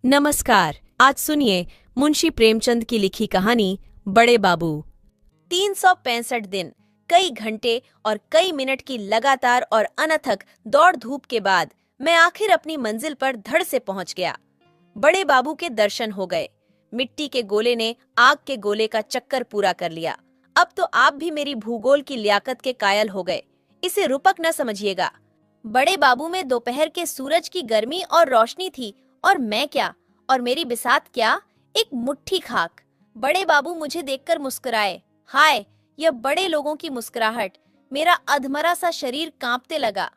नमस्कार। आज सुनिए मुंशी प्रेमचंद की लिखी कहानी बड़े बाबू। 365 दिन, कई घंटे और कई मिनट की लगातार और अनथक दौड़ धूप के बाद मैं आखिर अपनी मंजिल पर धड़ से पहुंच गया। बड़े बाबू के दर्शन हो गए। मिट्टी के गोले ने आग के गोले का चक्कर पूरा कर लिया। अब तो आप भी मेरी भूगोल की लियाकत के कायल हो गए। इसे रूपक न समझिएगा। बड़े बाबू में दोपहर के सूरज की गर्मी और रोशनी थी, और मैं क्या, और मेरी बिसात क्या, एक मुट्ठी खाक। बड़े बाबू मुझे देखकर मुस्कुराए। हाय, यह बड़े लोगों की मुस्कुराहट। मेरा अधमरा सा शरीर कांपते लगा।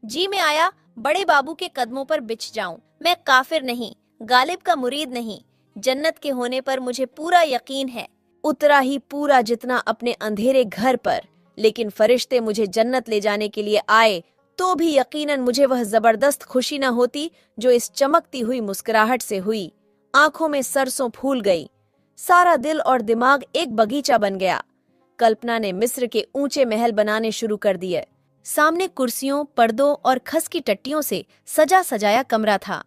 जी में आया बड़े बाबू के कदमों पर बिछ जाऊं। मैं काफिर नहीं, गालिब का मुरीद नहीं। जन्नत के होने पर मुझे पूरा यकीन है, उतरा ही पूरा जितना अपने अंधेरे घर पर। लेकिन फरिश्ते मुझे जन्नत ले जाने के लिए आए तो भी यकीनन मुझे वह जबरदस्त खुशी न होती जो इस चमकती हुई मुस्कुराहट से हुई। आंखों में सरसों फूल गई। सारा दिल और दिमाग एक बगीचा बन गया। कल्पना ने मिस्र के ऊंचे महल बनाने शुरू कर दिए। सामने कुर्सियों, पर्दों और खस की टट्टियों से सजा सजाया कमरा था।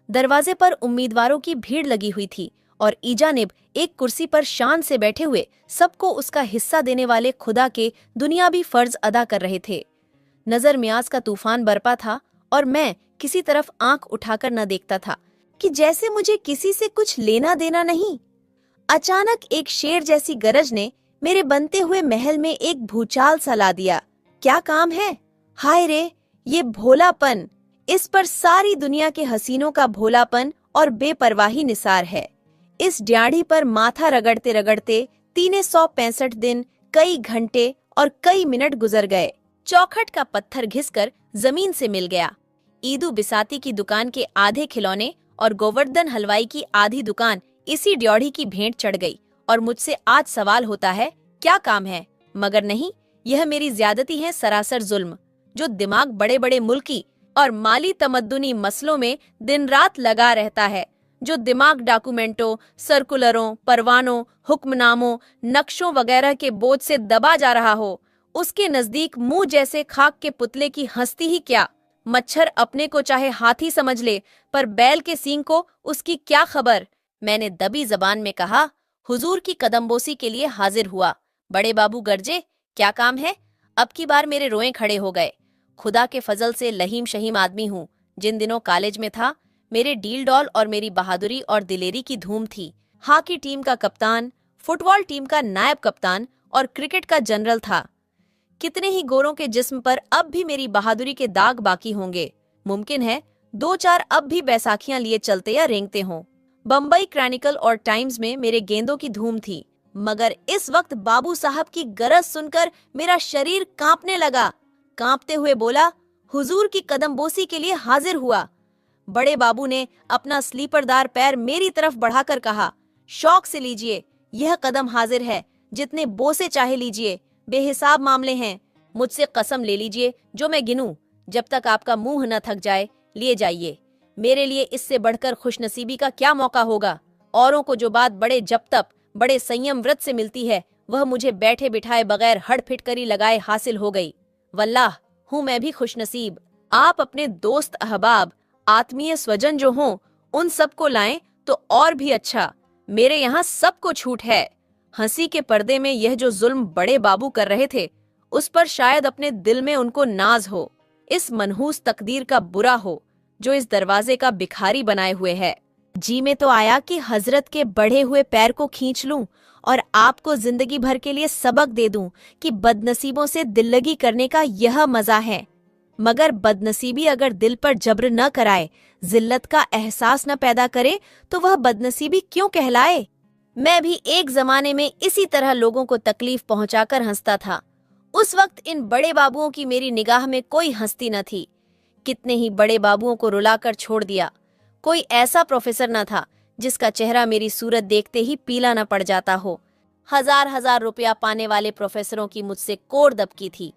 दरवाजे पर उम्मीदवारों की भीड़ लगी हुई थी और ईजानिब एक कुर्सी पर शान से बैठे हुए सबको उसका हिस्सा देने वाले खुदा के दुनियावी फर्ज अदा कर रहे थे। नजर मियाज का तूफान बरपा था और मैं किसी तरफ आंख उठाकर न देखता था कि जैसे मुझे किसी से कुछ लेना देना नहीं। अचानक एक शेर जैसी गरज ने मेरे बनते हुए महल में एक भूचाल सा ला दिया। क्या काम है? हाय रे, ये भोलापन! इस पर सारी दुनिया के हसीनों का भोलापन और बेपरवाही निसार है। इस ड्याढ़ी पर माथा रगड़ते रगड़ते 365 दिन, कई घंटे और कई मिनट गुजर गए। चौखट का पत्थर घिसकर जमीन से मिल गया। ईदू बिसाती की दुकान के आधे खिलौने और गोवर्धन हलवाई की आधी दुकान इसी ड्योढ़ी की भेंट चढ़ गई। और मुझसे आज सवाल होता है, क्या काम है? मगर नहीं, यह मेरी ज्यादती है, सरासर जुल्म, जो दिमाग बड़े बड़े मुल्की और माली तमद्दुनी मसलों में दिन रात लगा रहता है, जो दिमाग डॉक्यूमेंटों, सर्कुलरों, परवानों, हुक्मनामों, नक्शों वगैरह के बोझ से दबा जा रहा हो। उसके नजदीक मुंह जैसे खाक के पुतले की हस्ती ही क्या। मच्छर अपने को चाहे हाथी समझ ले, पर बैल के सींग को उसकी क्या खबर। मैंने दबी जबान में कहा, हुजूर की कदमबोसी के लिए हाजिर हुआ। बड़े बाबू गरजे, क्या काम है? अब की बार मेरे रोए खड़े हो गए। खुदा के फजल से लहीम शहीम आदमी हूँ। जिन दिनों कॉलेज में था, मेरे डील डॉल और मेरी बहादुरी और दिलेरी की धूम थी। हॉकी टीम का कप्तान, फुटबॉल टीम का नायब कप्तान और क्रिकेट का जनरल था। कितने ही गोरों के जिस्म पर अब भी मेरी बहादुरी के दाग बाकी होंगे। मुमकिन है 2-4 अब भी बैसाखियां लिए चलते या रेंगते हों। बम्बई क्रॉनिकल और टाइम्स में मेरे गेंदों की धूम थी। मगर इस वक्त बाबू साहब की गरज सुनकर मेरा शरीर कांपने लगा। कांपते हुए बोला, हुजूर की कदमबोसी के लिए हाजिर हुआ। बड़े बाबू ने अपना स्लीपरदार पैर मेरी तरफ बढ़ाकर कहा, शौक से लीजिए, यह कदम हाजिर है, जितने बोसे चाहे लीजिए, बेहिसाब मामले हैं। मुझसे कसम ले लीजिए, जो मैं गिनूं, जब तक आपका मुंह न थक जाए, लिए जाइए। मेरे लिए इससे बढ़कर खुशनसीबी का क्या मौका होगा। औरों को जो बात बड़े जप तप, बड़े संयम व्रत से मिलती है, वह मुझे बैठे बिठाए बगैर हड़फिटकरी लगाए हासिल हो गई। वल्लाह, हूं मैं भी खुशनसीब। आप अपने दोस्त अहबाब, आत्मीय स्वजन जो हों, उन सबको लाएं तो और भी अच्छा। मेरे यहाँ सबको छूट है। हंसी के पर्दे में यह जो जुल्म बड़े बाबू कर रहे थे, उस पर शायद अपने दिल में उनको नाज हो। इस मनहूस तकदीर का बुरा हो जो इस दरवाजे का भिखारी बनाए हुए है। जी में तो आया कि हजरत के बढ़े हुए पैर को खींच लूं और आपको जिंदगी भर के लिए सबक दे दूं कि बदनसीबों से दिल्लगी करने का यह मजा है। मगर बदनसीबी अगर दिल पर जब्र न कराए, जिल्लत का एहसास न पैदा करे, तो वह बदनसीबी क्यों कहलाए? मैं भी एक जमाने में इसी तरह लोगों को तकलीफ पहुंचाकर हंसता था। उस वक्त इन बड़े बाबुओं की मेरी निगाह में कोई हस्ती न थी। कितने ही बड़े बाबुओं को रुलाकर छोड़ दिया। कोई ऐसा प्रोफेसर न था जिसका चेहरा मेरी सूरत देखते ही पीला न पड़ जाता हो। 1000-1000 रुपया पाने वाले प्रोफेसरों की मुझसे कोर दबकी थी।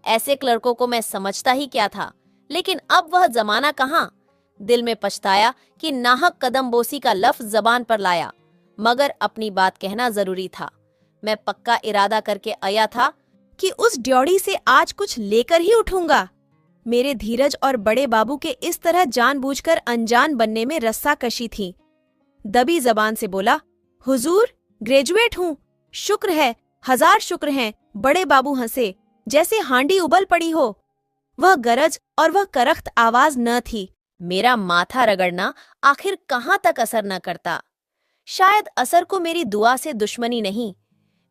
ऐसे क्लर्कों को मैं समझता ही क्या था। लेकिन अब वह जमाना कहाँ। दिल में पछताया कि नाहक कदमबोसी का लफ्ज जबान पर लाया। मगर अपनी बात कहना जरूरी था। मैं पक्का इरादा करके आया था कि उस ड्योढ़ी से आज कुछ लेकर ही उठूंगा। मेरे धीरज और बड़े बाबू के इस तरह जानबूझकर अनजान बनने में रस्साकशी थी। दबी जबान से बोला, हुजूर, ग्रेजुएट हूँ। शुक्र है, हजार शुक्र हैं। बड़े बाबू हंसे, जैसे हांडी उबल पड़ी हो। वह गरज और वह करख्त आवाज न थी। मेरा माथा रगड़ना आखिर कहाँ तक असर न करता। शायद असर को मेरी दुआ से दुश्मनी नहीं।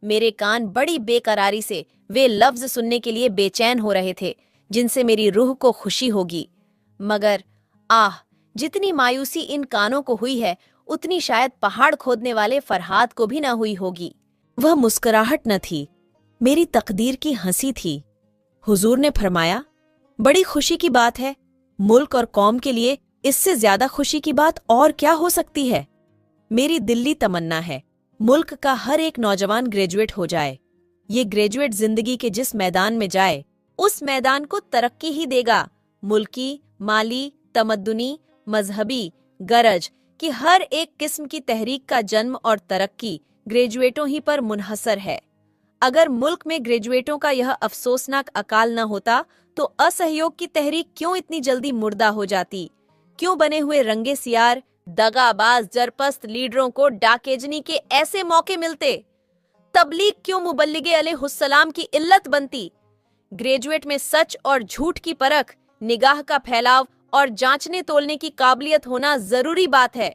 मेरे कान बड़ी बेकरारी से वे लफ्ज सुनने के लिए बेचैन हो रहे थे जिनसे मेरी रूह को खुशी होगी। मगर आह, जितनी मायूसी इन कानों को हुई है उतनी शायद पहाड़ खोदने वाले फरहाद को भी न हुई होगी। वह मुस्कुराहट न थी, मेरी तकदीर की हंसी थी। हुजूर ने फरमाया, बड़ी खुशी की बात है। मुल्क और कौम के लिए इससे ज्यादा खुशी की बात और क्या हो सकती है। मेरी दिल्ली तमन्ना है, मुल्क का हर एक नौजवान ग्रेजुएट हो जाए। ये ग्रेजुएट जिंदगी के जिस मैदान में जाए उस मैदान को तरक्की ही देगा। मुल्की, माली, तमद्दुनी, मजहबी गरज की हर एक किस्म की तहरीक का जन्म और तरक्की ग्रेजुएटों ही पर मुनहसर है। अगर मुल्क में ग्रेजुएटों का यह अफसोसनाक अकाल न होता तो असहयोग की तहरीक क्यों इतनी जल्दी मुर्दा हो जाती। क्यों बने हुए रंगे सियार, दगाबाज, जरपस्त लीडरों को डाकेजनी के ऐसे मौके मिलते। तबलीग क्यों मुबल्लिगे अलैहिस्सलाम की इल्लत बनती। ग्रेजुएट में सच और झूठ की परख, निगाह का फैलाव और जांचने तोलने की काबिलियत होना जरूरी बात है।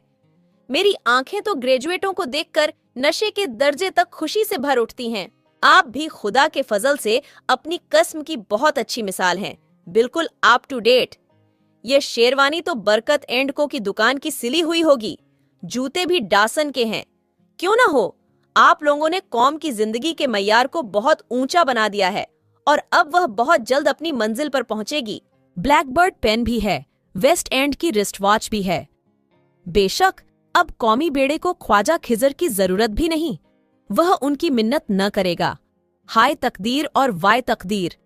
मेरी आंखें तो ग्रेजुएटों को देखकर नशे के दर्जे तक खुशी से भर उठती हैं। आप भी खुदा के फजल से अपनी कस्म की बहुत अच्छी मिसाल हैं, बिल्कुल अप टू डेट। ये शेरवानी तो बरकत एंड को की दुकान की सिली हुई होगी। जूते भी डासन के हैं। क्यों ना हो, आप लोगों ने कौम की जिंदगी के मय्यार को बहुत ऊंचा बना दिया है और अब वह बहुत जल्द अपनी मंजिल पर पहुंचेगी। ब्लैकबर्ड पेन भी है, वेस्ट एंड की रिस्ट वॉच भी है। बेशक अब कौमी बेड़े को ख्वाजा खिजर की जरूरत भी नहीं, वह उनकी मिन्नत न करेगा। हाय तकदीर और वाय तकदीर,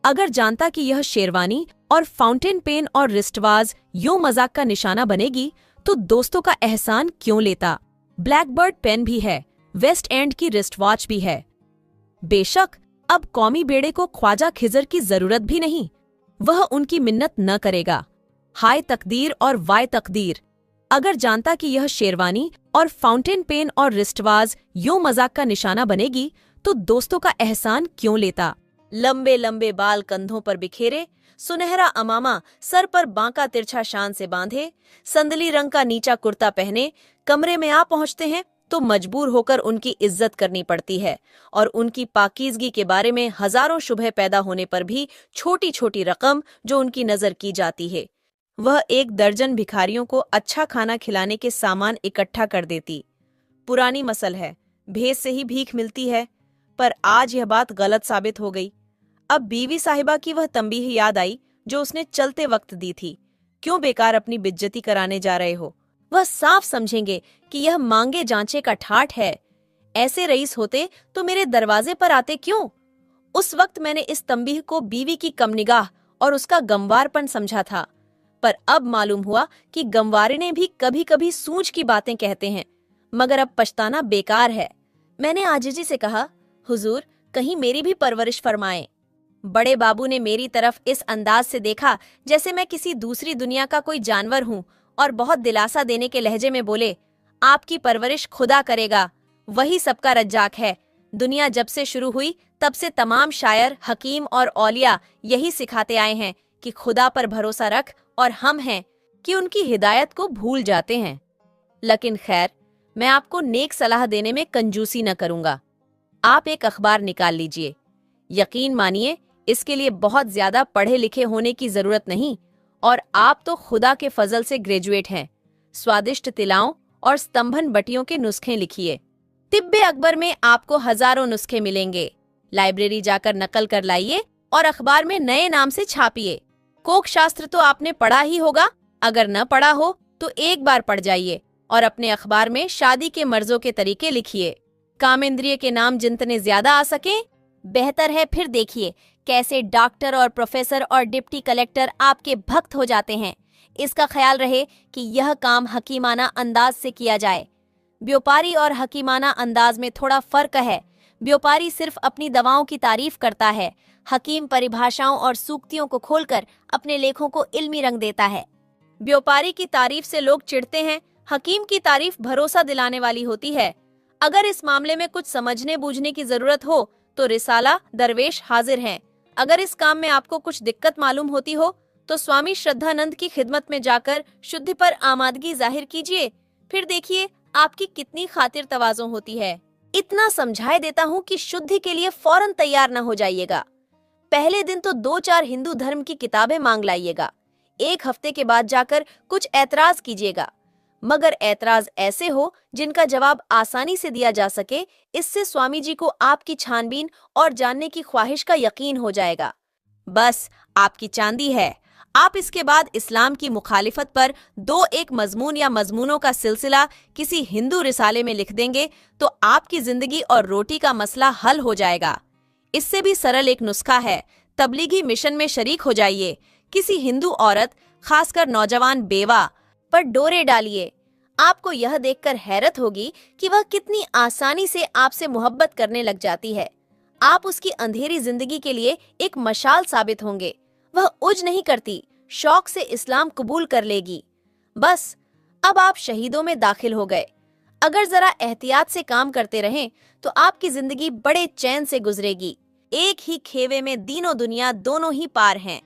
अगर जानता कि यह शेरवानी और फाउंटेन पेन और रिस्टवाज यूं मजाक का निशाना बनेगी तो दोस्तों का एहसान क्यों लेता। ब्लैकबर्ड पेन भी है, वेस्ट एंड की रिस्ट वॉच भी है। बेशक अब कौमी बेड़े को ख्वाजा खिजर की जरूरत भी नहीं, वह उनकी मिन्नत न करेगा। हाय तकदीर और वाय तकदीर, अगर जानता कि यह शेरवानी और फाउंटेन पेन और रिस्टवाज यूं मजाक का निशाना बनेगी तो दोस्तों का एहसान क्यों लेता। लंबे लंबे बाल कंधों पर बिखेरे, सुनहरा अमामा सर पर बांका तिरछा शान से बांधे, संदली रंग का नीचा कुर्ता पहने कमरे में आ पहुंचते हैं तो मजबूर होकर उनकी इज्जत करनी पड़ती है और उनकी पाकीज़गी के बारे में हजारों शुबह पैदा होने पर भी छोटी छोटी रकम जो उनकी नजर की जाती है वह 1 दर्जन भिखारियों को अच्छा खाना खिलाने के सामान इकट्ठा कर देती। पुरानी मसल है, भेस से ही भीख मिलती है, पर आज यह बात गलत साबित हो गई। अब बीवी साहिबा की वह तंबीह याद आई जो उसने चलते वक्त दी थी। क्यों बेकार अपनी बेइज्जती कराने जा रहे हो। वह साफ समझेंगे कि यह मांगे जांचे का ठाठ है। ऐसे रईस होते तो मेरे दरवाजे पर आते क्यों। उस वक्त मैंने इस तंबीह को बीवी की कमनिगाह और उसका गमवारपन समझा था, पर अब मालूम हुआ कि गमवारिने भी कभी कभी सूझ की बातें कहते हैं, मगर अब पछताना बेकार है। मैंने आजिजी से कहा, हुजूर कहीं मेरी भी परवरिश फरमाएं। बड़े बाबू ने मेरी तरफ इस अंदाज से देखा जैसे मैं किसी दूसरी दुनिया का कोई जानवर हूँ और बहुत दिलासा देने के लहजे में बोले, आपकी परवरिश खुदा करेगा, वही सबका रज्जाक है। दुनिया जब से शुरू हुई तब से तमाम शायर, हकीम और औलिया यही सिखाते आए हैं कि खुदा पर भरोसा रख, और हम हैं कि उनकी हिदायत को भूल जाते हैं। लेकिन खैर, मैं आपको नेक सलाह देने में कंजूसी न करूंगा। आप एक अखबार निकाल लीजिए। यकीन मानिए इसके लिए बहुत ज्यादा पढ़े लिखे होने की जरूरत नहीं, और आप तो खुदा के फजल से ग्रेजुएट हैं। स्वादिष्ट तिलाओं और स्तंभन बटियों के नुस्खे लिखिए। तिब्बे अकबर में आपको हजारों नुस्खे मिलेंगे। लाइब्रेरी जाकर नकल कर लाइए और अखबार में नए नाम से छापिए। कोक शास्त्र तो आपने पढ़ा ही होगा, अगर न पढ़ा हो तो एक बार पढ़ जाइए और अपने अखबार में शादी के मर्जों के तरीके लिखिए। कामेंद्रिय के नाम जितने ज्यादा आ सकें बेहतर है। फिर देखिए कैसे डॉक्टर और प्रोफेसर और डिप्टी कलेक्टर आपके भक्त हो जाते हैं। इसका ख्याल रहे कि यह काम हकीमाना अंदाज से किया जाए। व्यापारी और हकीमाना अंदाज में थोड़ा फर्क है। व्यापारी सिर्फ अपनी दवाओं की तारीफ करता है, हकीम परिभाषाओं और सूक्तियों को खोलकर अपने लेखों को इल्मी रंग देता है। व्यापारी की तारीफ से लोग चिढ़ते हैं, हकीम की तारीफ भरोसा दिलाने वाली होती है। अगर इस मामले में कुछ समझने बूझने की जरूरत हो तो रिसाला दरवेश हाजिर हैं। अगर इस काम में आपको कुछ दिक्कत मालूम होती हो तो स्वामी श्रद्धानंद की खिदमत में जाकर शुद्धि पर आमादगी जाहिर कीजिए, फिर देखिए आपकी कितनी खातिर तवाज़ुन होती है। इतना समझाए देता हूँ कि शुद्धि के लिए फौरन तैयार न हो जाइएगा। पहले दिन तो 2-4 हिंदू धर्म की किताबें मांग लाइएगा, 1 हफ्ते के बाद जाकर कुछ ऐतराज कीजिएगा, मगर ऐतराज ऐसे हो जिनका जवाब आसानी से दिया जा सके। इससे स्वामी जी को आपकी छानबीन और जानने की ख्वाहिश का यकीन हो जाएगा। बस आपकी चांदी है। आप इसके बाद इस्लाम की मुखालिफत पर 2-1 मजमून या मजमूनों का सिलसिला किसी हिंदू रिसाले में लिख देंगे तो आपकी जिंदगी और रोटी का मसला हल हो जाएगा। इससे भी सरल एक नुस्खा है, तबलीगी मिशन में शरीक हो जाइए। किसी हिंदू औरत, खासकर नौजवान बेवा, पर डोरे डालिए। आपको यह देखकर हैरत होगी कि वह कितनी आसानी से आपसे मोहब्बत करने लग जाती है। आप उसकी अंधेरी जिंदगी के लिए एक मशाल साबित होंगे। वह उज नहीं करती, शौक से इस्लाम कबूल कर लेगी। बस अब आप शहीदों में दाखिल हो गए। अगर जरा एहतियात से काम करते रहें तो आपकी जिंदगी बड़े चैन से गुजरेगी। एक ही खेवे में दीनों दुनिया दोनों ही पार हैं।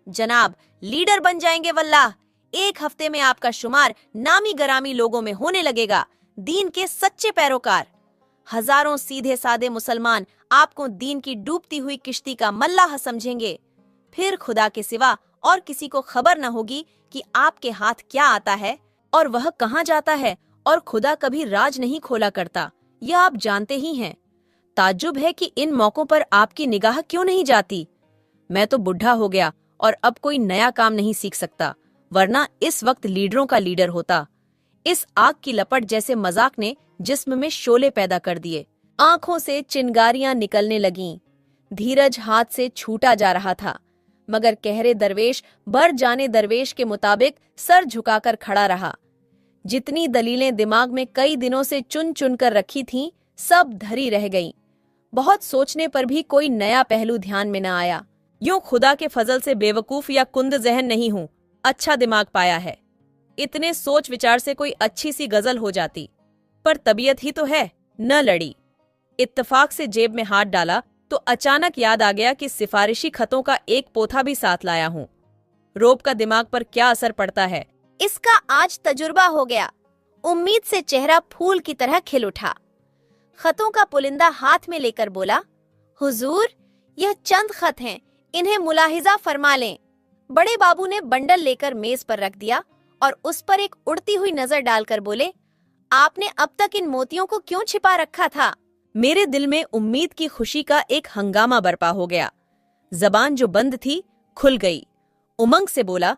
जनाब, लीडर बन जाएंगे वल्लाह। 1 हफ्ते में आपका शुमार नामी गरामी लोगों में होने लगेगा, दीन के सच्चे पैरोकार। हजारों सीधे सादे मुसलमान आपको दीन की डूबती हुई किश्ती का मल्लाह समझेंगे। फिर खुदा के सिवा और किसी को खबर न होगी कि आपके हाथ क्या आता है और वह कहाँ जाता है, और खुदा कभी राज नहीं खोला करता, यह आप जानते ही हैं। ताज्जुब है कि इन मौकों पर आपकी निगाह क्यों नहीं जाती। मैं तो बुढ़ा हो गया और अब कोई नया काम नहीं सीख सकता, वरना इस वक्त लीडरों का लीडर होता। इस आग की लपट जैसे मजाक ने जिस्म में शोले पैदा कर दिए। आंखों से चिंगारियां निकलने लगीं। धीरज हाथ से छूटा जा रहा था, मगर कहरे दरवेश बर जाने दरवेश के मुताबिक सर झुकाकर खड़ा रहा। जितनी दलीलें दिमाग में कई दिनों से चुन चुन कर रखी थीं, सब धरी रह गईं। बहुत सोचने पर भी कोई नया पहलू ध्यान में न आया। यूं खुदा के फजल से बेवकूफ या कुंद जहन नहीं हूं, अच्छा दिमाग पाया है। इतने सोच विचार से कोई अच्छी सी गजल हो जाती, पर तबीयत ही तो है, न लड़ी। इत्तफाक से जेब में हाथ डाला तो अचानक याद आ गया कि सिफारिशी खतों का एक पोथा भी साथ लाया हूं। रोब का दिमाग पर क्या असर पड़ता है, इसका आज तजुर्बा हो गया। उम्मीद से चेहरा फूल की तरह खिल उठा। खतों का पुलिंदा हाथ में लेकर बोला, हुजूर, यह चंद खत हैं, इन्हें मुलाहिजा फरमा लें। बड़े बाबू ने बंडल लेकर मेज पर रख दिया और उस पर एक उड़ती हुई नजर डालकर बोले, आपने अब तक इन मोतियों को क्यों छिपा रखा था? मेरे दिल में उम्मीद की खुशी का एक हंगामा बरपा हो गया। जबान जो बंद थी खुल गई। उमंग से बोला,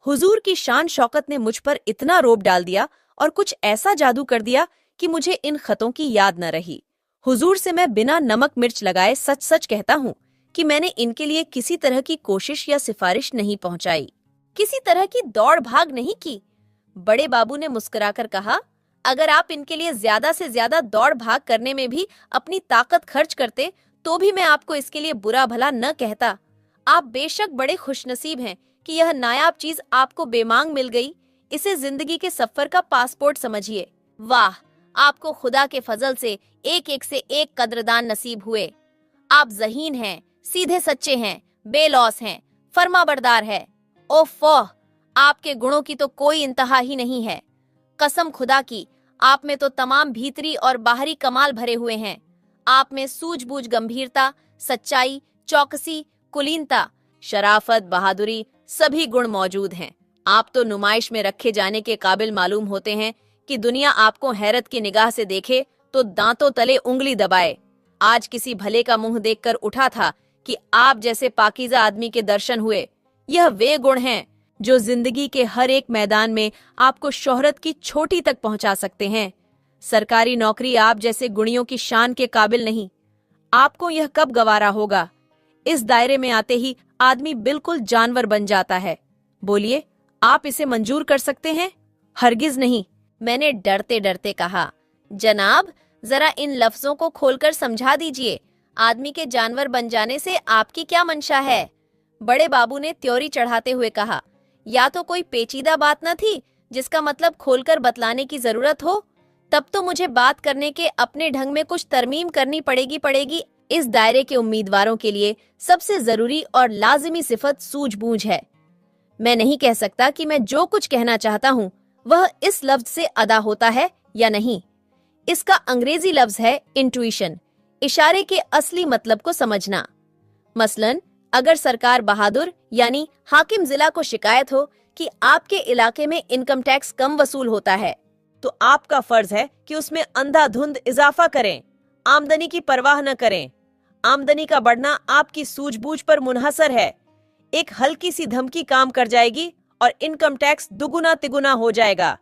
हुजूर की शान शौकत ने मुझ पर इतना रोब डाल दिया और कुछ ऐसा जादू कर दिया कि मुझे इन खतों की याद न रही। हुजूर से मैं बिना नमक मिर्च लगाए सच सच कहता हूँ कि मैंने इनके लिए किसी तरह की कोशिश या सिफारिश नहीं पहुंचाई, किसी तरह की दौड़ भाग नहीं की। बड़े बाबू ने मुस्कुराकर कहा, अगर आप इनके लिए ज्यादा से ज्यादा दौड़ भाग करने में भी अपनी ताकत खर्च करते तो भी मैं आपको इसके लिए बुरा भला न कहता। आप बेशक बड़े खुशनसीब हैं कि यह नायाब चीज आपको बेमांग मिल गई। इसे जिंदगी के सफर का पासपोर्ट समझिए। वाह, आपको खुदा के फजल से एक एक से एक कद्रदान नसीब हुए। आप ज़हीन हैं, सीधे सच्चे हैं, बेलौस हैं, फर्माबरदार है। ओफो, आपके गुणों की तो कोई इंतहा ही नहीं है। कसम खुदा की, आप में तो तमाम भीतरी और बाहरी कमाल भरे हुए हैं। आप में सूझबूझ, गंभीरता, सच्चाई, चौकसी, कुलीनता, शराफत, बहादुरी, सभी गुण मौजूद हैं। आप तो नुमाइश में रखे जाने के काबिल मालूम होते हैं कि दुनिया आपको हैरत की निगाह से देखे तो दांतों तले उंगली दबाए। आज किसी भले का मुंह देखकर उठा था कि आप जैसे पाकीज़ा आदमी के दर्शन हुए। यह वे गुण हैं जो जिंदगी के हर एक मैदान में आपको शोहरत की छोटी तक पहुंचा सकते हैं। सरकारी नौकरी आप जैसे गुणियों की शान के काबिल नहीं। आपको यह कब गवारा होगा? इस दायरे में आते ही आदमी बिल्कुल जानवर बन जाता है। बोलिए, आप इसे मंजूर कर सकते हैं? हरगिज नहीं। मैंने डरते डरते कहा, जनाब, जरा इन लफ्जों को खोलकर समझा दीजिए। आदमी के जानवर बन जाने से आपकी क्या मंशा है? बड़े बाबू ने त्योरी चढ़ाते हुए कहा। या तो कोई पेचीदा बात न थी जिसका मतलब खोलकर बतलाने की जरूरत हो? तब तो मुझे बात करने के अपने ढंग में कुछ तरमीम करनी पड़ेगी। इस दायरे के उम्मीदवारों के लिए सबसे जरूरी और लाजिमी सिफत सूझबूझ है। मैं नहीं कह सकता कि मैं जो कुछ कहना चाहता हूँ वह इस लफ्ज से अदा होता है या नहीं। इसका अंग्रेजी लफ्ज है इंट्यूशन, इशारे के असली मतलब को समझना। मसलन अगर सरकार बहादुर यानी हाकिम जिला को शिकायत हो कि आपके इलाके में इनकम टैक्स कम वसूल होता है, तो आपका फर्ज है कि उसमें अंधाधुंध इजाफा करें, आमदनी की परवाह न करें। आमदनी का बढ़ना आपकी सूझबूझ पर मुनहसर है। एक हल्की सी धमकी काम कर जाएगी और इनकम टैक्स दुगुना तिगुना हो जाएगा।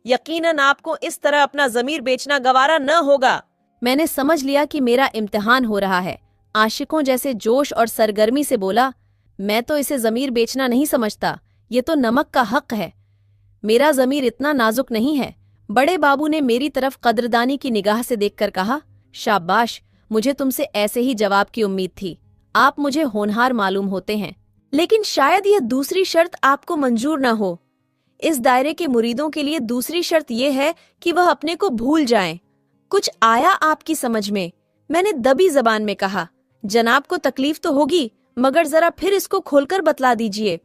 यकीनन आपको इस तरह अपना जमीर बेचना गवारा न होगा। मैंने समझ लिया कि मेरा इम्तिहान हो रहा है। आशिकों जैसे जोश और सरगर्मी से बोला, मैं तो इसे जमीर बेचना नहीं समझता, ये तो नमक का हक है। मेरा जमीर इतना नाजुक नहीं है। बड़े बाबू ने मेरी तरफ कद्रदानी की निगाह से देखकर कहा, शाबाश, मुझे तुमसे ऐसे ही जवाब की उम्मीद थी। आप मुझे होनहार मालूम होते हैं, लेकिन शायद यह दूसरी शर्त आपको मंजूर न हो। इस दायरे के मुरीदों के लिए दूसरी शर्त यह है कि वह अपने को भूल जाएं। कुछ आया आपकी समझ में? मैंने दबी जबान में कहा, जनाब को तकलीफ तो होगी, मगर जरा फिर इसको खोलकर बतला दीजिए।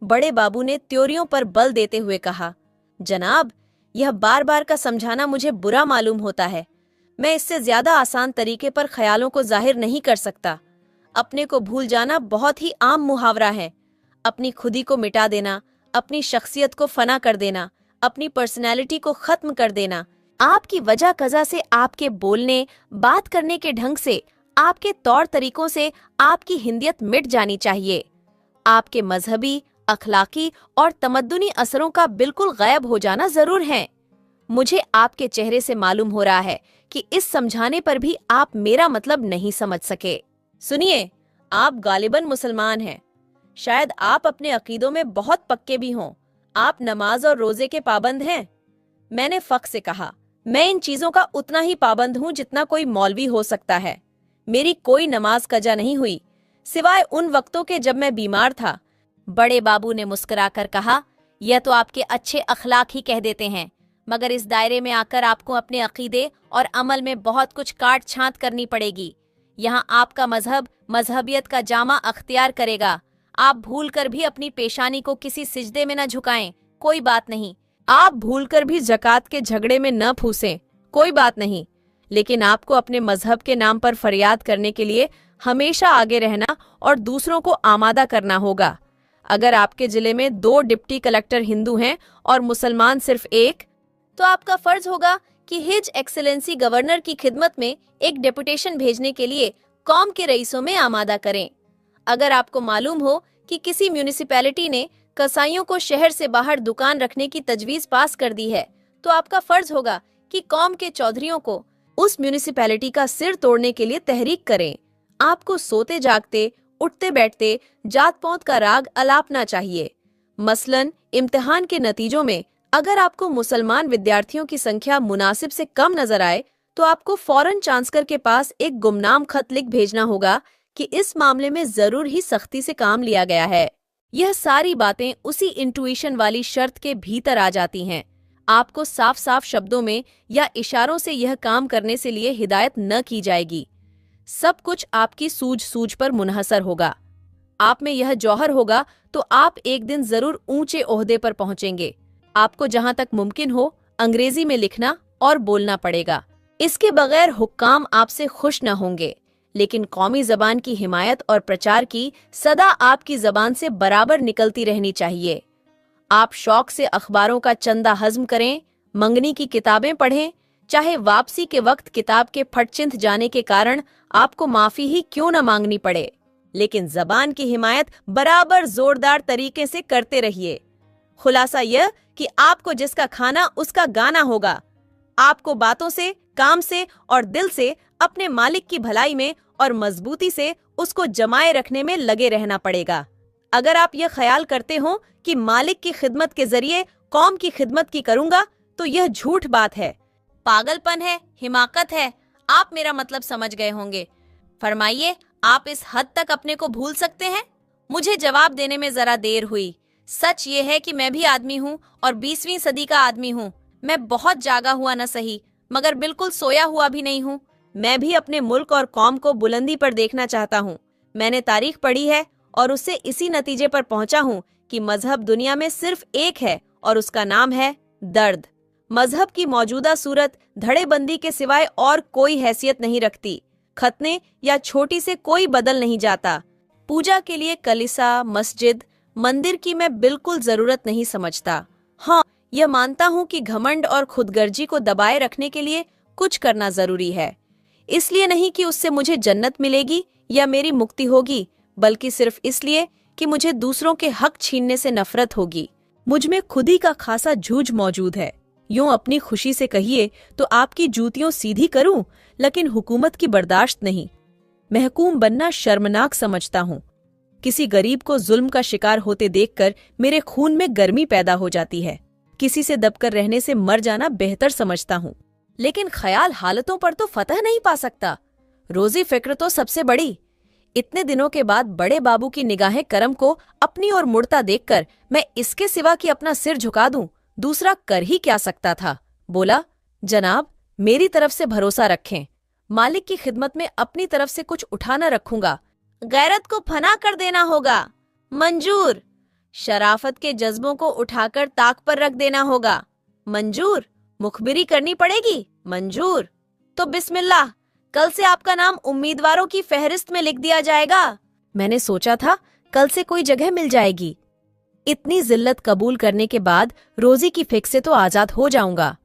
बड़े बाबू ने त्योरियों पर बल देते हुए कहा, जनाब, यह बार बार का समझाना मुझे बुरा मालूम होता है। मैं इससे ज्यादा आसान तरीके पर ख्यालों को जाहिर नहीं कर सकता। अपने को भूल जाना बहुत ही आम मुहावरा है। अपनी खुदी को मिटा देना, अपनी शख्सियत को फना कर देना, अपनी पर्सनैलिटी को खत्म कर देना। आपकी वजह कजा से, आपके बोलने बात करने के ढंग से, आपके तौर तरीकों से आपकी हिंदियत मिट जानी चाहिए। आपके मजहबी, अखलाकी और तमद्दुनी असरों का बिल्कुल गायब हो जाना जरूर है। मुझे आपके चेहरे से मालूम हो रहा है कि इस समझाने पर भी आप मेरा मतलब नहीं समझ सके। सुनिए, आप गालिबन मुसलमान हैं। शायद आप अपने अकीदों में बहुत पक्के भी हों। आप नमाज और रोजे के पाबंद हैं। मैंने फख से कहा, मैं इन चीजों का उतना ही पाबंद हूं जितना कोई मौलवी हो सकता है। मेरी कोई नमाज कजा नहीं हुई, सिवाय उन वक्तों के जब मैं बीमार था। बड़े बाबू ने मुस्कुराकर कहा, यह तो आपके अच्छे अखलाक ही कह देते हैं, मगर इस दायरे में आकर आपको अपने अकीदे और अमल में बहुत कुछ काट छांट करनी पड़ेगी। यहाँ आपका मजहब मजहबियत का जामा अख्तियार करेगा। आप भूलकर भी अपनी पेशानी को किसी सिजदे में न झुकाएं, कोई बात नहीं। आप भूलकर भी ज़कात के झगड़े में न फूसें, कोई बात नहीं। लेकिन आपको अपने मजहब के नाम पर फरियाद करने के लिए हमेशा आगे रहना और दूसरों को आमादा करना होगा। अगर आपके जिले में 2 डिप्टी कलेक्टर हिंदू हैं और मुसलमान सिर्फ 1, तो आपका फर्ज होगा कि हिज एक्सेलेंसी गवर्नर की खिदमत में एक डेपुटेशन भेजने के लिए कौम के रईसों में आमादा करें। अगर आपको मालूम हो कि किसी म्यूनिसिपैलिटी ने कसाईयों को शहर से बाहर दुकान रखने की तजवीज पास कर दी है, तो आपका फर्ज होगा कि कौम के चौधरियों को उस म्यूनिसिपैलिटी का सिर तोड़ने के लिए तहरीक करें। आपको सोते जागते, उठते बैठते जात पौत का राग अलापना चाहिए। मसलन इम्तिहान के नतीजों में अगर आपको मुसलमान विद्यार्थियों की संख्या मुनासिब से कम नजर आए, तो आपको फौरन चांसलर के पास एक गुमनाम खत लिख भेजना होगा कि इस मामले में जरूर ही सख्ती से काम लिया गया है। यह सारी बातें उसी इंट्यूशन वाली शर्त के भीतर आ जाती हैं। आपको साफ साफ शब्दों में या इशारों से यह काम करने से लिए हिदायत न की जाएगी। सब कुछ आपकी सूझ पर मुनहसर होगा। आप में यह जौहर होगा तो आप एक दिन जरूर ऊंचे ओहदे पर पहुंचेंगे। आपको जहां तक मुमकिन हो अंग्रेजी में लिखना और बोलना पड़ेगा। इसके बगैर हुक्काम आपसे खुश न होंगे, लेकिन कौमी जबान की हिमायत और प्रचार की सदा आपकी जबान से बराबर निकलती रहनी चाहिए। आप शौक से अखबारों का चंदा हजम करें, मंगनी की किताबें पढ़ें, चाहे वापसी के वक्त किताब के फटचिंत जाने के कारण आपको माफी ही क्यों न मांगनी पड़े, लेकिन जबान की हिमायत बराबर जोरदार तरीके से करते रहिए। खुलासा यह कि आपको जिसका खाना उसका गाना होगा। आपको बातों से, काम से और दिल से अपने मालिक की भलाई में और मजबूती से उसको जमाए रखने में लगे रहना पड़ेगा। अगर आप यह ख्याल करते हो कि मालिक की खिदमत के जरिए कौम की खिदमत की करूंगा, तो यह झूठ बात है, पागलपन है, हिमाकत है। आप मेरा मतलब समझ गए होंगे। फरमाइए, आप इस हद तक अपने को भूल सकते हैं? मुझे जवाब देने में जरा देर हुई। सच ये है कि मैं भी आदमी हूँ और 20वीं सदी का आदमी हूँ। मैं बहुत जागा हुआ न सही, मगर बिल्कुल सोया हुआ भी नहीं हूँ। मैं भी अपने मुल्क और कौम को बुलंदी पर देखना चाहता हूँ। मैंने तारीख पढ़ी है और उससे इसी नतीजे पर पहुंचा हूँ कि मजहब दुनिया में सिर्फ एक है और उसका नाम है दर्द। मजहब की मौजूदा सूरत धड़ेबंदी के सिवाय और कोई हैसियत नहीं रखती। खतने या छोटी से कोई बदल नहीं जाता। पूजा के लिए कलिसा, मस्जिद, मंदिर की मैं बिल्कुल जरूरत नहीं समझता। हाँ, यह मानता हूँ कि घमंड और खुदगर्जी को दबाए रखने के लिए कुछ करना जरूरी है। इसलिए नहीं कि उससे मुझे जन्नत मिलेगी या मेरी मुक्ति होगी, बल्कि सिर्फ इसलिए कि मुझे दूसरों के हक छीनने से नफरत होगी। मुझ में खुद ही का खासा झूठ मौजूद है। यूं अपनी खुशी से कहिए तो आपकी जूतियों सीधी करूं, लेकिन हुकूमत की बर्दाश्त नहीं। महकूम बनना शर्मनाक समझता हूं। किसी गरीब को जुल्म का शिकार होते देखकर मेरे खून में गर्मी पैदा हो जाती है। किसी से दबकर रहने से मर जाना बेहतर समझता हूं, लेकिन ख्याल हालतों पर तो फतह नहीं पा सकता। रोजी फिक्र तो सबसे बड़ी। इतने दिनों के बाद बड़े बाबू की निगाहें करम को अपनी ओर मुड़ता देखकर मैं इसके सिवा कि अपना सिर झुका दूं, दूसरा कर ही क्या सकता था। बोला, जनाब, मेरी तरफ से भरोसा रखें। मालिक की खिदमत में अपनी तरफ से कुछ उठा न रखूंगा। गैरत को फना कर देना होगा। मंजूर। शराफत के जज्बों को उठाकर ताक पर रख देना होगा। मंजूर। मुखबिरी करनी पड़ेगी। मंजूर। तो बिस्मिल्लाह, कल से आपका नाम उम्मीदवारों की फहरिस्त में लिख दिया जाएगा। मैंने सोचा था कल से कोई जगह मिल जाएगी। इतनी जिल्लत कबूल करने के बाद रोजी की फिक्र से तो आजाद हो जाऊंगा।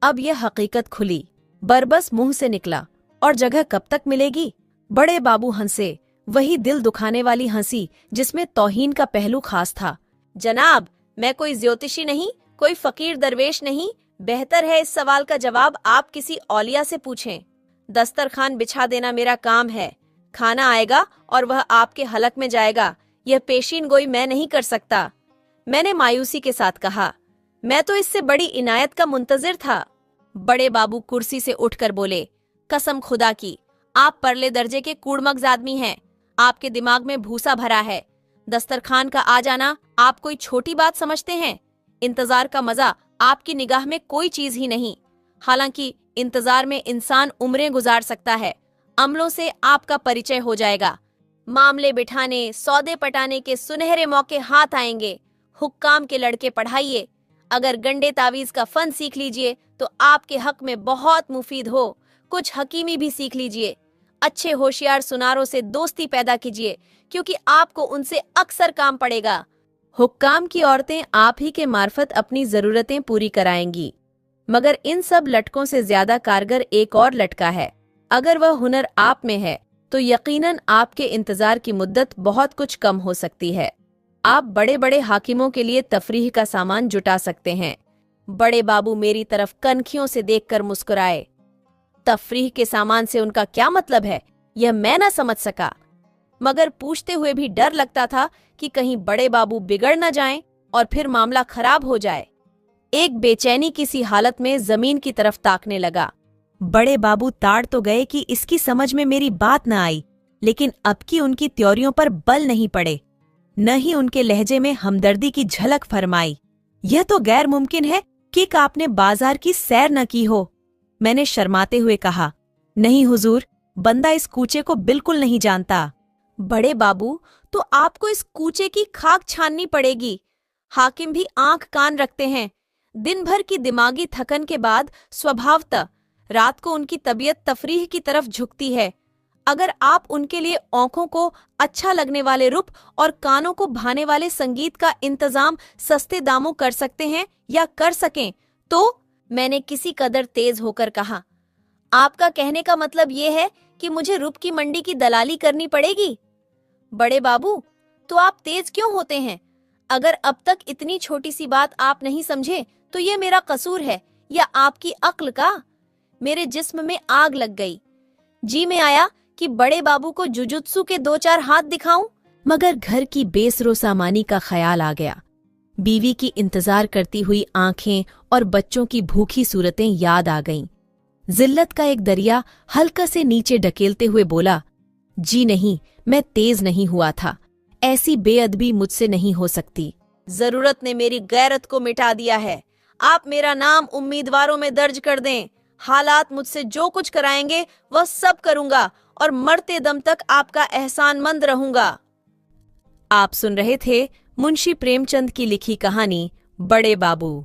अब यह हकीकत खुली, बरबस मुंह से निकला। और जगह कब तक मिलेगी? बड़े बाबू हंसे, वही दिल दुखाने वाली हंसी जिसमें तौहीन का पहलू खास था। जनाब, मैं कोई ज्योतिषी नहीं, कोई फकीर दरवेश नहीं। बेहतर है इस सवाल का जवाब आप किसी औलिया से पूछें। दस्तरखान बिछा देना मेरा काम है। खाना आएगा और वह आपके हलक में जाएगा। यह पेशीन गोई मैं नहीं कर सकता। मैंने मायूसी के साथ कहा, मैं तो इससे बड़ी इनायत का मुंतजिर था। बड़े बाबू कुर्सी से उठकर बोले, कसम खुदा की, आप परले दर्जे के कूड़मग्ज आदमी हैं। आपके दिमाग में भूसा भरा है। दस्तरखान का आ जाना आप कोई छोटी बात समझते हैं। इंतजार का मजा आपकी निगाह में कोई चीज ही नहीं। हालांकि इंतजार में इंसान उम्रें गुजार सकता है। अमलों से आपका परिचय हो जाएगा। मामले बिठाने, सौदे पटाने के सुनहरे मौके हाथ आएंगे। हुक्काम के लड़के पढ़ाइए। अगर गंडे तावीज का फन सीख लीजिए तो आपके हक में बहुत मुफीद हो। कुछ हकीमी भी सीख लीजिए। अच्छे होशियार सुनारों से दोस्ती पैदा कीजिए, क्योंकि आपको उनसे अक्सर काम पड़ेगा। हुक्काम की औरतें आप ही के मार्फत अपनी जरूरतें पूरी कराएंगी। मगर इन सब लटकों से ज्यादा कारगर एक और लटका है। अगर वह हुनर आप में है तो यकीनन आपके इंतजार की मुद्दत बहुत कुछ कम हो सकती है। आप बड़े बड़े हाकिमों के लिए तफरीह का सामान जुटा सकते हैं। बड़े बाबू मेरी तरफ कनखियों से देखकर मुस्कुराए। तफरीह के सामान से उनका क्या मतलब है, यह मैं न समझ सका, मगर पूछते हुए भी डर लगता था कि कहीं बड़े बाबू बिगड़ न जाएं और फिर मामला खराब हो जाए। एक बेचैनी किसी हालत में जमीन की तरफ ताकने लगा। बड़े बाबू ताड़ तो गए कि इसकी समझ में मेरी बात न आई, लेकिन अब की उनकी त्योरियों पर बल नहीं पड़े, न ही उनके लहजे में हमदर्दी की झलक फरमाई। यह तो गैर मुमकिन है कि आपने बाजार की सैर न की हो। मैंने शर्माते हुए कहा, नहीं हुजूर, बंदा इस कूचे को बिल्कुल नहीं जानता। बड़े बाबू, तो आपको इस कूचे की खाक छाननी पड़ेगी। हाकिम भी आंख कान रखते हैं। दिन भर की दिमागी थकन के बाद स्वभावतः रात को उनकी तबीयत तफरीह की तरफ झुकती है। अगर आप उनके लिए आंखों को अच्छा लगने वाले रूप और कानों को भाने वाले संगीत का इंतजाम सस्ते दामों कर सकते हैं या कर सकें तो, मैंने किसी कदर तेज होकर कहा, आपका कहने का मतलब ये है कि मुझे रूप की मंडी की दलाली करनी पड़ेगी? बड़े बाबू, तो आप तेज क्यों होते हैं? अगर अब तक इतनी छोटी सी बात आप नहीं समझे तो ये मेरा कसूर है या आपकी अक्ल का? मेरे जिस्म में आग लग गई। जी में आया कि बड़े बाबू को जुजुत्सु के 2-4 हाथ दिखाऊं, मगर घर की बेसरो सामानी का ख्याल आ गया। बीवी की इंतजार करती हुई आंखें और बच्चों की भूखी सूरतें याद आ गईं। जिल्लत का एक दरिया हल्का से नीचे ढकेलते हुए बोला, जी नहीं, मैं तेज नहीं हुआ था। ऐसी बेअदबी मुझसे नहीं हो सकती। जरूरत ने मेरी गैरत को मिटा दिया है। आप मेरा नाम उम्मीदवारों में दर्ज कर दें। हालात मुझसे जो कुछ कराएंगे वह सब करूंगा और मरते दम तक आपका एहसानमंद रहूंगा। आप सुन रहे थे मुंशी प्रेमचंद की लिखी कहानी बड़े बाबू।